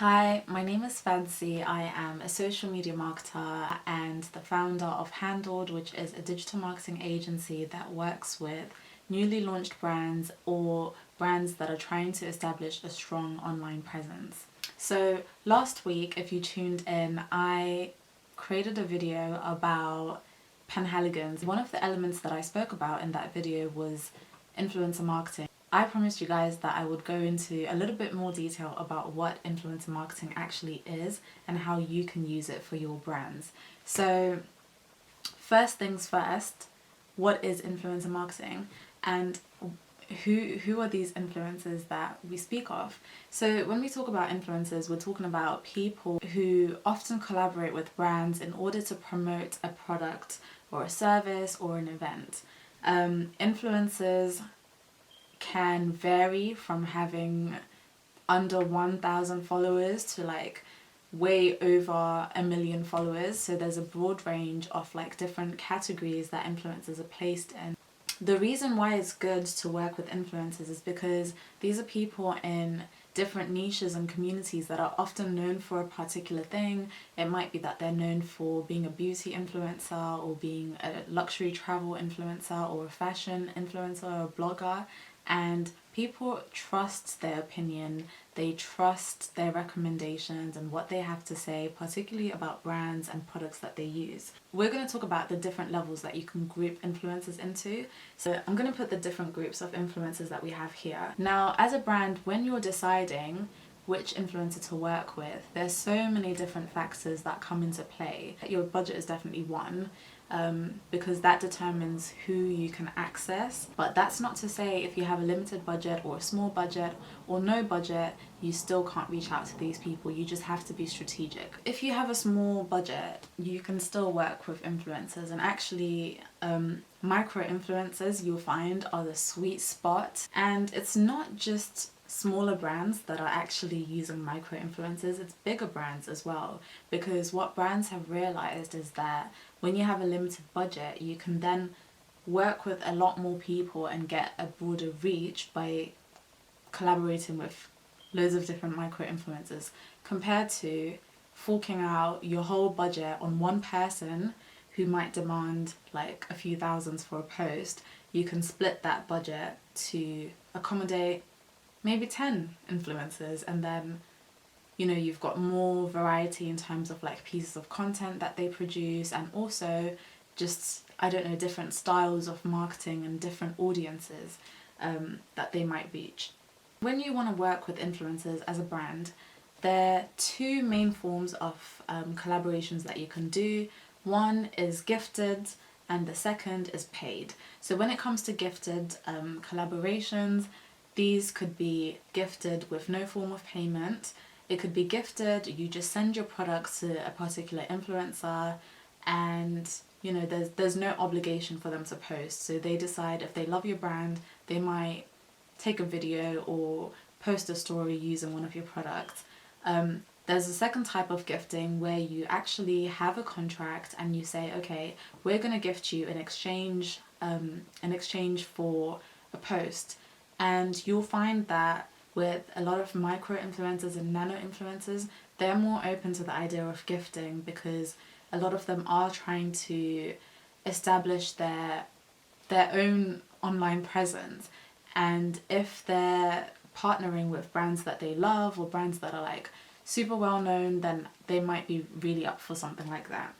Hi, my name is Fancy. I am a social media marketer and the founder of Handled, which is a digital marketing agency that works with newly launched brands or brands that are trying to establish a strong online presence. So last week, if you tuned in, I created a video about Penhaligon's. One of the elements that I spoke about in that video was influencer marketing. I promised you guys that I would go into a little bit more detail about what influencer marketing actually is and how you can use it for your brands. So first things first, what is influencer marketing and who are these influencers that we speak of? So when we talk about influencers, we're talking about people who often collaborate with brands in order to promote a product or a service or an event. Influencers can vary from having under 1,000 followers to like way over 1 million followers. So there's a broad range of like different categories that influencers are placed in. The reason why it's good to work with influencers is because these are people in different niches and communities that are often known for a particular thing. It might be that they're known for being a beauty influencer or being a luxury travel influencer or a fashion influencer or a blogger, and people trust their opinion, they trust their recommendations and what they have to say, particularly about brands and products that they use. We're going to talk about the different levels that you can group influencers into. So I'm going to put the different groups of influencers that we have here. Now, as a brand, when you're deciding which influencer to work with, there's so many different factors that come into play. Your budget is definitely one. Because that determines who you can access. But that's not to say if you have a limited budget or a small budget or no budget, you still can't reach out to these people. You just have to be strategic. If you have a small budget, you can still work with influencers, and actually micro influencers you'll find are the sweet spot. And it's not just smaller brands that are actually using micro influencers, it's bigger brands as well, because what brands have realized is that when you have a limited budget, you can then work with a lot more people and get a broader reach by collaborating with loads of different micro influencers, compared to forking out your whole budget on one person who might demand like a few thousands for a post. You can split that budget to accommodate maybe 10 influencers, and then you've got more variety in terms of like pieces of content that they produce, and also just different styles of marketing and different audiences that they might reach. When you want to work with influencers as a brand, there are two main forms of collaborations that you can do. One is gifted and the second is paid. So when it comes to gifted collaborations, these could be gifted with no form of payment. It could be gifted, you just send your products to a particular influencer, and there's no obligation for them to post. So they decide if they love your brand, they might take a video or post a story using one of your products. There's a second type of gifting where you actually have a contract and you say, okay, we're going to gift you in exchange for a post. And you'll find that with a lot of micro influencers and nano influencers, they're more open to the idea of gifting, because a lot of them are trying to establish their own online presence. And if they're partnering with brands that they love or brands that are like super well known, then they might be really up for something like that.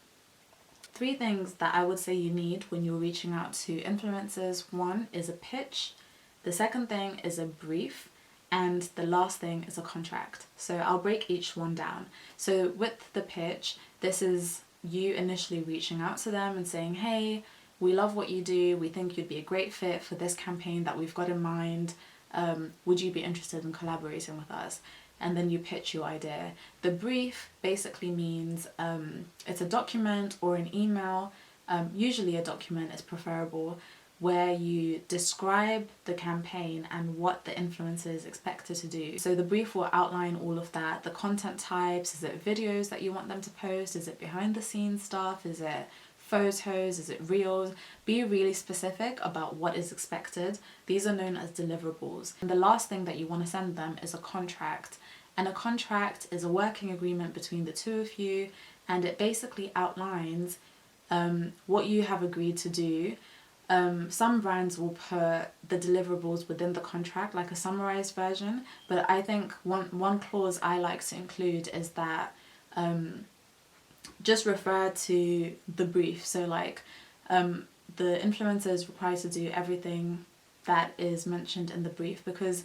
3 things that I would say you need when you're reaching out to influencers. One is a pitch. The second thing is a brief, and the last thing is a contract. So I'll break each one down. So with the pitch, this is you initially reaching out to them and saying, hey, we love what you do, we think you'd be a great fit for this campaign that we've got in mind, would you be interested in collaborating with us? And then you pitch your idea. The brief basically means it's a document or an email, usually a document is preferable, where you describe the campaign and what the influencer is expected to do. So the brief will outline all of that, the content types. Is it videos that you want them to post? Is it behind the scenes stuff? Is it photos? Is it reels? Be really specific about what is expected. These are known as deliverables. And the last thing that you want to send them is a contract. And a contract is a working agreement between the two of you, and it basically outlines what you have agreed to do. Some brands will put the deliverables within the contract, like a summarized version, but I think one clause I like to include is that just refer to the brief. So like the influencer is required to do everything that is mentioned in the brief, because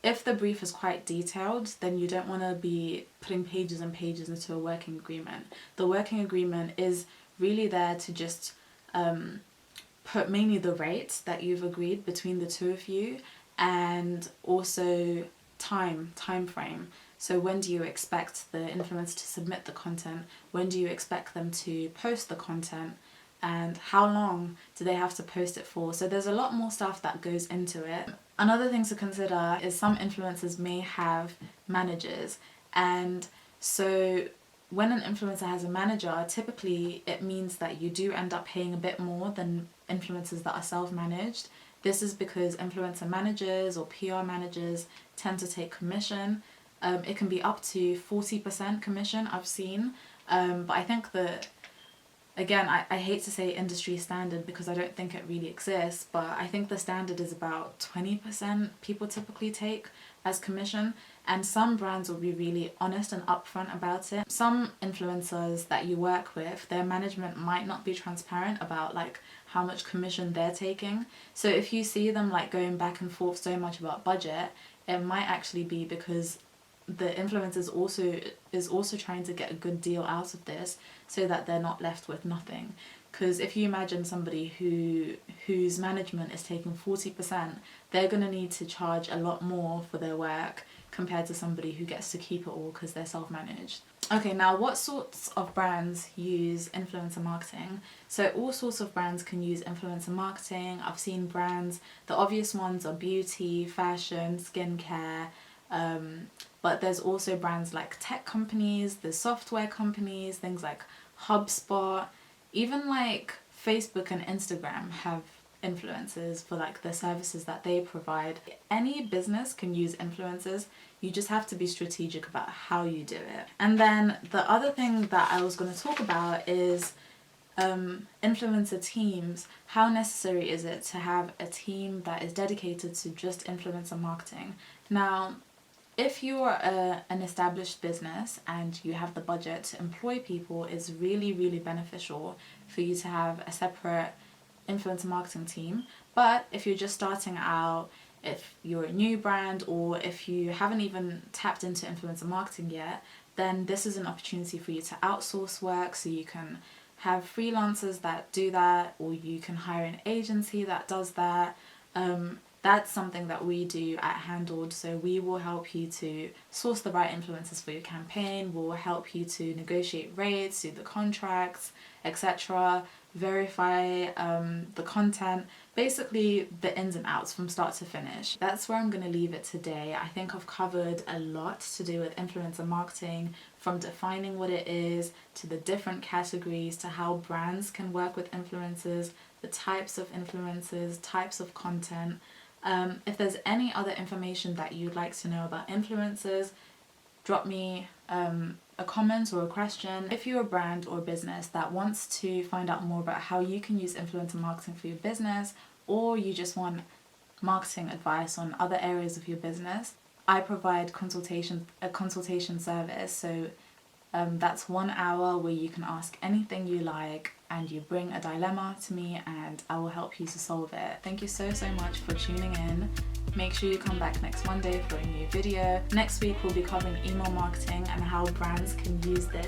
if the brief is quite detailed, then you don't want to be putting pages and pages into a working agreement. The working agreement is really there to just put mainly the rate that you've agreed between the two of you, and also time frame. So when do you expect the influencer to submit the content? When do you expect them to post the content? And how long do they have to post it for? So there's a lot more stuff that goes into it. Another thing to consider is some influencers may have managers, and so when an influencer has a manager, typically it means that you do end up paying a bit more than influencers that are self-managed. This is because influencer managers or PR managers tend to take commission. It can be up to 40% commission, I've seen, but I think that, again, I hate to say industry standard because I don't think it really exists, but I think the standard is about 20% people typically take as commission, and some brands will be really honest and upfront about it. Some influencers that you work with, their management might not be transparent about like how much commission they're taking. So if you see them like going back and forth so much about budget, it might actually be because the influencer is also trying to get a good deal out of this so that they're not left with nothing. Because if you imagine somebody whose management is taking 40%, they're going to need to charge a lot more for their work compared to somebody who gets to keep it all because they're self-managed. Okay, now what sorts of brands use influencer marketing? So all sorts of brands can use influencer marketing. I've seen brands, the obvious ones are beauty, fashion, skincare, but there's also brands like tech companies, there's software companies, things like HubSpot, even like Facebook and Instagram have influencers for like the services that they provide. Any business can use influencers, you just have to be strategic about how you do it. And then the other thing that I was going to talk about is influencer teams. How necessary is it to have a team that is dedicated to just influencer marketing? Now, if you're an established business and you have the budget to employ people, it's really, really beneficial for you to have a separate influencer marketing team. But if you're just starting out, if you're a new brand, or if you haven't even tapped into influencer marketing yet, then this is an opportunity for you to outsource work. So you can have freelancers that do that, or you can hire an agency that does that. That's something that we do at Handled. So we will help you to source the right influencers for your campaign. We'll help you to negotiate rates, do the contracts, etc., verify the content, basically the ins and outs from start to finish. That's where I'm going to leave it today. I think I've covered a lot to do with influencer marketing, from defining what it is, to the different categories, to how brands can work with influencers, the types of influencers, types of content. If there's any other information that you'd like to know about influencers, drop me a comment or a question. If you're a brand or business that wants to find out more about how you can use influencer marketing for your business, or you just want marketing advice on other areas of your business, I provide a consultation service. So that's 1 hour where you can ask anything you like, and you bring a dilemma to me and I will help you to solve it. Thank you so much for tuning in. Make sure you come back next Monday for a new video. Next week we'll be covering email marketing and how brands can use this